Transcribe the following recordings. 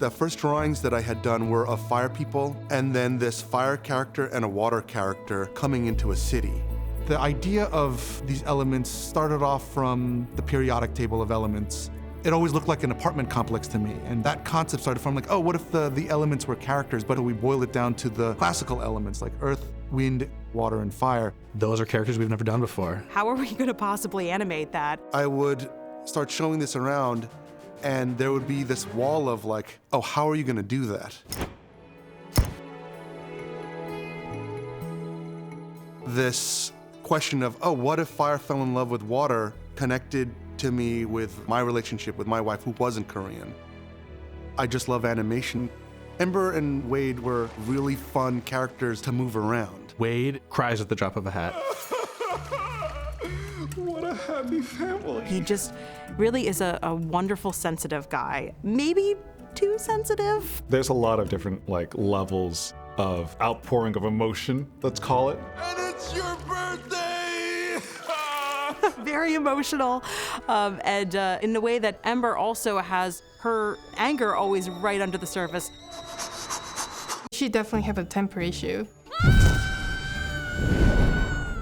The first drawings that I had done were of fire people, and then this fire character and a water character coming into a city. The idea of these elements started off from the periodic table of elements. It always looked like an apartment complex to me, and that concept started from like, oh, what if the elements were characters, but we boil it down to the classical elements like earth, wind, water, and fire. Those are characters we've never done before. How are we gonna possibly animate that? I would start showing this around, and there would be this wall of like, oh, how are you gonna do that? This question of, oh, what if fire fell in love with water connected to me with my relationship with my wife who wasn't Korean. I just love animation. Ember and Wade were really fun characters to move around. Wade cries at the drop of a hat. What a happy family. He just really is a wonderful, sensitive guy. Maybe too sensitive. There's a lot of different levels of outpouring of emotion, let's call it. And it's your birthday! Very emotional. And in the way that Ember also has her anger always right under the surface. She definitely have a temper issue.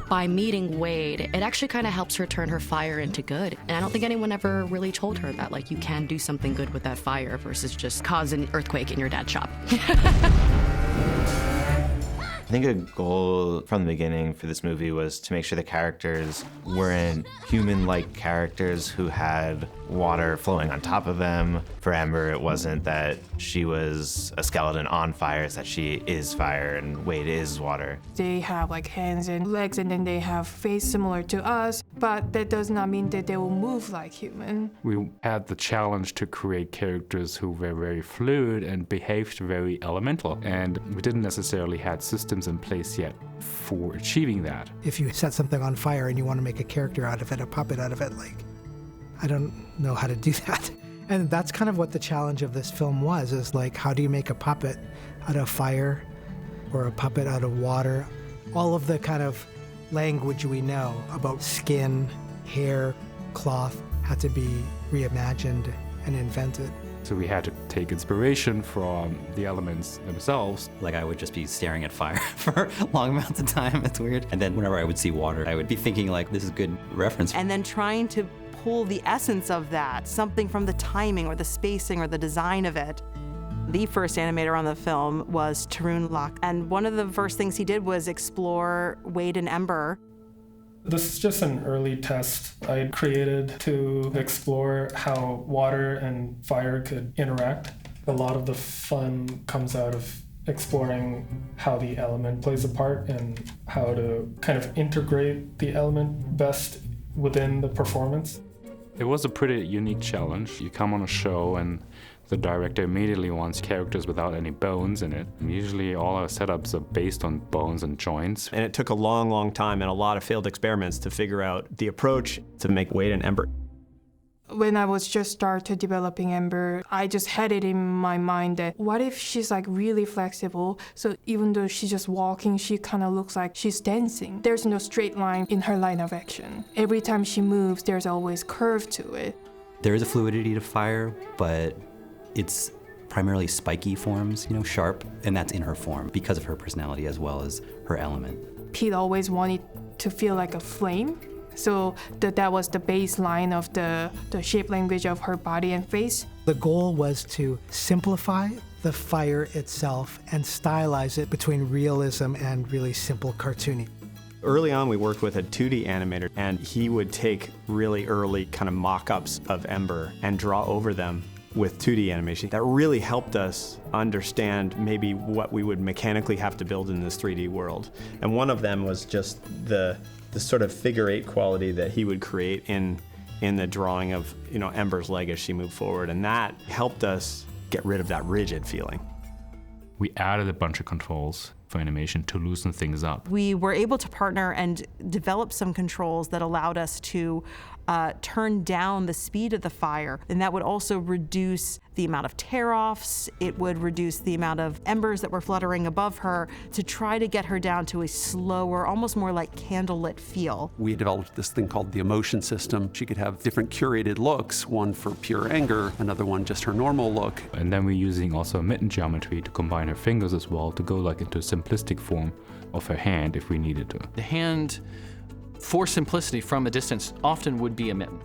By meeting Wade, it actually kind of helps her turn her fire into good. And I don't think anyone ever really told her that, like, you can do something good with that fire versus just cause an earthquake in your dad's shop. I think a goal from the beginning for this movie was to make sure the characters weren't human-like characters who had water flowing on top of them. For Ember, it wasn't that she was a skeleton on fire, it's that she is fire and Wade is water. They have hands and legs, and then they have face similar to us, but that does not mean that they will move like human. We had the challenge to create characters who were very fluid and behaved very elemental, and we didn't necessarily have systems in place yet for achieving that. If you set something on fire and you want to make a character out of it, a puppet out of it, I don't know how to do that. And that's kind of what the challenge of this film was, is how do you make a puppet out of fire or a puppet out of water? All of the kind of language we know about skin, hair, cloth had to be reimagined and invented. So we had to take inspiration from the elements themselves. I would just be staring at fire for long amounts of time, it's weird. And then whenever I would see water, I would be thinking this is good reference. And then trying to pull the essence of that, something from the timing or the spacing or the design of it. The first animator on the film was Tarun Lak, and one of the first things he did was explore Wade and Ember. This is just an early test I created to explore how water and fire could interact. A lot of the fun comes out of exploring how the element plays a part and how to kind of integrate the element best within the performance. It was a pretty unique challenge. You come on a show and the director immediately wants characters without any bones in it. Usually all our setups are based on bones and joints. And it took a long, long time and a lot of failed experiments to figure out the approach to make Wade and Ember. When I was just started developing Ember, I just had it in my mind that what if she's really flexible, so even though she's just walking, she kind of looks like she's dancing. There's no straight line in her line of action. Every time she moves, there's always curve to it. There is a fluidity to fire, but it's primarily spiky forms, sharp, and that's in her form because of her personality as well as her element. Pete always wanted to feel like a flame. So that was the baseline of the shape language of her body and face. The goal was to simplify the fire itself and stylize it between realism and really simple cartooning. Early on, we worked with a 2D animator, and he would take really early kind of mock-ups of Ember and draw over them with 2D animation. That really helped us understand maybe what we would mechanically have to build in this 3D world. And one of them was just the sort of figure eight quality that he would create in the drawing of Ember's leg as she moved forward, and that helped us get rid of that rigid feeling. We added a bunch of controls for animation to loosen things up. We were able to partner and develop some controls that allowed us to turn down the speed of the fire, and that would also reduce the amount of tear-offs. It would reduce the amount of embers that were fluttering above her to try to get her down to a slower, almost more like candlelit feel. We developed this thing called the emotion system. She could have different curated looks, one for pure anger, another one just her normal look. And then we're using also mitten geometry to combine her fingers as well, to go like into a simplistic form of her hand if we needed to. The hand, for simplicity from a distance, often would be a mitten.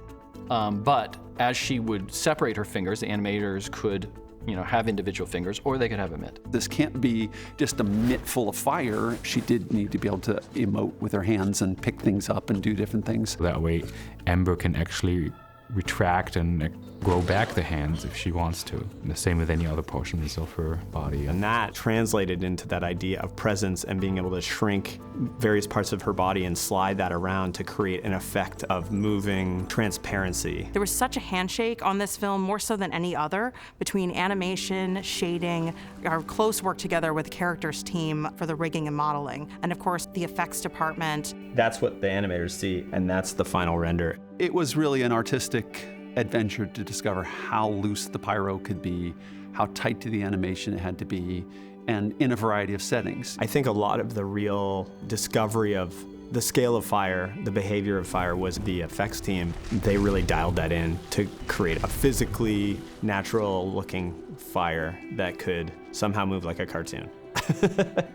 But as she would separate her fingers, the animators could, have individual fingers, or they could have a mitt. This can't be just a mitt full of fire. She did need to be able to emote with her hands and pick things up and do different things. That way, Ember can actually retract and grow back the hands if she wants to. And the same with any other portions of her body. And that translated into that idea of presence and being able to shrink various parts of her body and slide that around to create an effect of moving transparency. There was such a handshake on this film, more so than any other, between animation, shading, our close work together with the characters team for the rigging and modeling, and of course the effects department. That's what the animators see, and that's the final render. It was really an artistic adventure to discover how loose the pyro could be, how tight to the animation it had to be, and in a variety of settings. I think a lot of the real discovery of the scale of fire, the behavior of fire, was the effects team. They really dialed that in to create a physically natural looking fire that could somehow move like a cartoon. It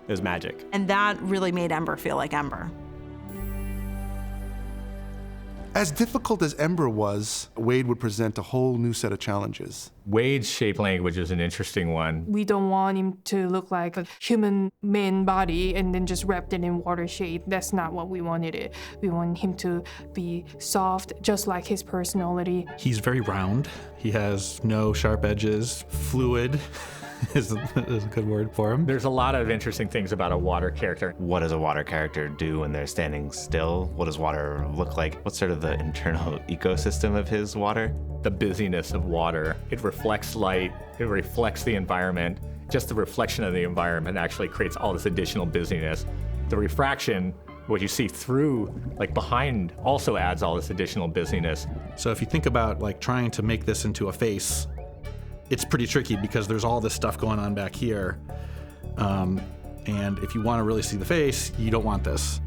was magic. And that really made Ember feel like Ember. As difficult as Ember was, Wade would present a whole new set of challenges. Wade's shape language is an interesting one. We don't want him to look like a human man body and then just wrapped it in water shape. That's not what we wanted it. We want him to be soft, just like his personality. He's very round. He has no sharp edges, fluid. is a good word for him. There's a lot of interesting things about a water character. What does a water character do when they're standing still? What does water look like? What's sort of the internal ecosystem of his water? The busyness of water. It reflects light, it reflects the environment. Just the reflection of the environment actually creates all this additional busyness. The refraction, what you see through, like behind, also adds all this additional busyness. So if you think about like trying to make this into a face, it's pretty tricky because there's all this stuff going on back here. And if you want to really see the face, you don't want this.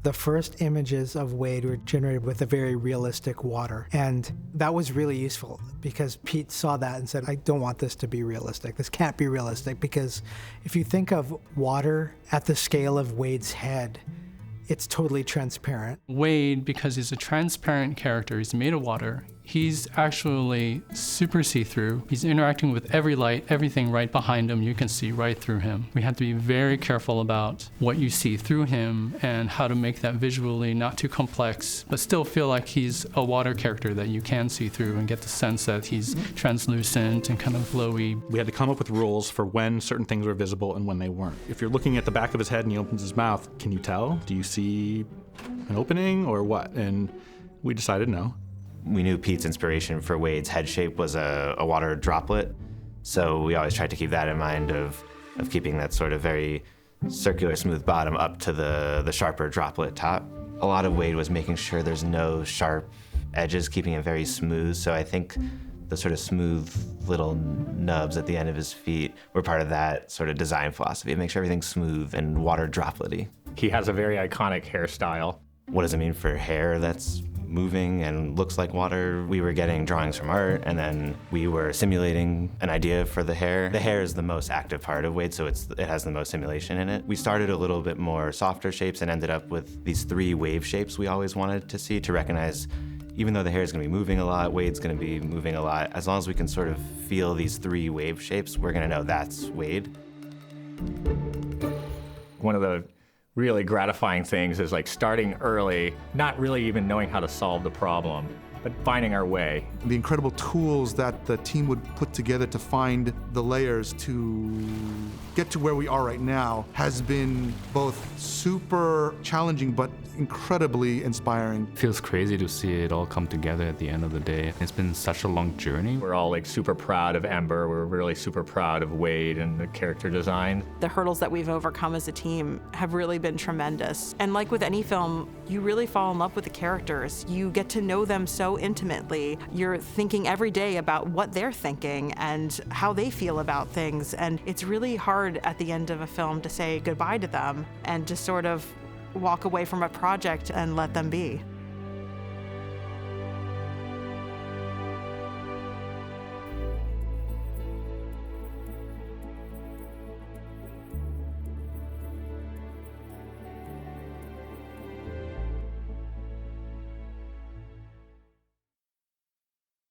The first images of Wade were generated with a very realistic water. And that was really useful because Pete saw that and said, I don't want this to be realistic. This can't be realistic because if you think of water at the scale of Wade's head, it's totally transparent. Wade, because he's a transparent character, he's made of water, he's actually super see-through. He's interacting with every light, everything right behind him, you can see right through him. We have to be very careful about what you see through him and how to make that visually not too complex, but still feel like he's a water character that you can see through and get the sense that he's translucent and kind of glowy. We had to come up with rules for when certain things were visible and when they weren't. If you're looking at the back of his head and he opens his mouth, can you tell? Do you see an opening or what? And we decided no. We knew Pete's inspiration for Wade's head shape was a water droplet, so we always tried to keep that in mind of keeping that sort of very circular, smooth bottom up to the sharper droplet top. A lot of Wade was making sure there's no sharp edges, keeping it very smooth, so I think the sort of smooth little nubs at the end of his feet were part of that sort of design philosophy, make sure everything's smooth and water droplet-y. He has a very iconic hairstyle. What does it mean for hair that's moving and looks like water? We were getting drawings from art, and then we were simulating an idea for the hair. The hair is the most active part of Wade, so it has the most simulation in it. We started a little bit more softer shapes and ended up with these 3 wave shapes we always wanted to see, to recognize even though the hair is going to be moving a lot, Wade's going to be moving a lot. As long as we can sort of feel these 3 wave shapes, we're going to know that's Wade. One of the really gratifying things is like starting early, not really even knowing how to solve the problem, but finding our way. The incredible tools that the team would put together to find the layers to get to where we are right now has been both super challenging, but incredibly inspiring. Feels crazy to see it all come together at the end of the day. It's been such a long journey. We're all like super proud of Ember. We're really super proud of Wade and the character design. The hurdles that we've overcome as a team have really been tremendous. And like with any film, you really fall in love with the characters. You get to know them so intimately. You're thinking every day about what they're thinking and how they feel about things. And it's really hard at the end of a film to say goodbye to them and to sort of walk away from a project and let them be.